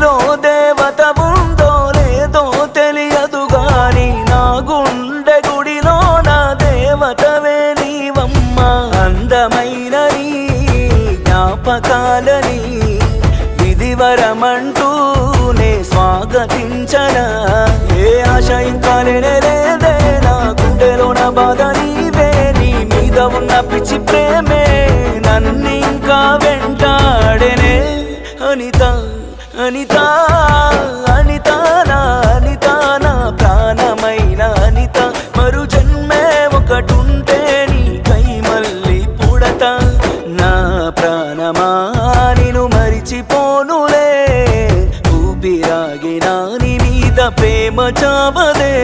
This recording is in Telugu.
నీలో దేవత ఉందో లేదో తెలియదు గాని నా గుండె గుడిలో నా దేవతవే నీవమ్మ అందమైన నీ జ్ఞాపకాలని విధివరమంటూ నే స్వాగతించనా ఏ ఆశ ఇంకా లేదే నా గుండెలో నా బాధ నీవే నీ మీద ఉన్న పిచ్చి ప్రేమే నన్నింకా వెంటాడెనే అనిత అనిత అనిత నా అనిత నా ప్రాణమైన అనిత మరు జన్మే ఒకటుంటే నీకై మళ్ళీ పుడతా నా ప్రాణమా నిన్ను మరిచిపోనులే ఊపిరాగినా నీ మీద ప్రేమ చావదే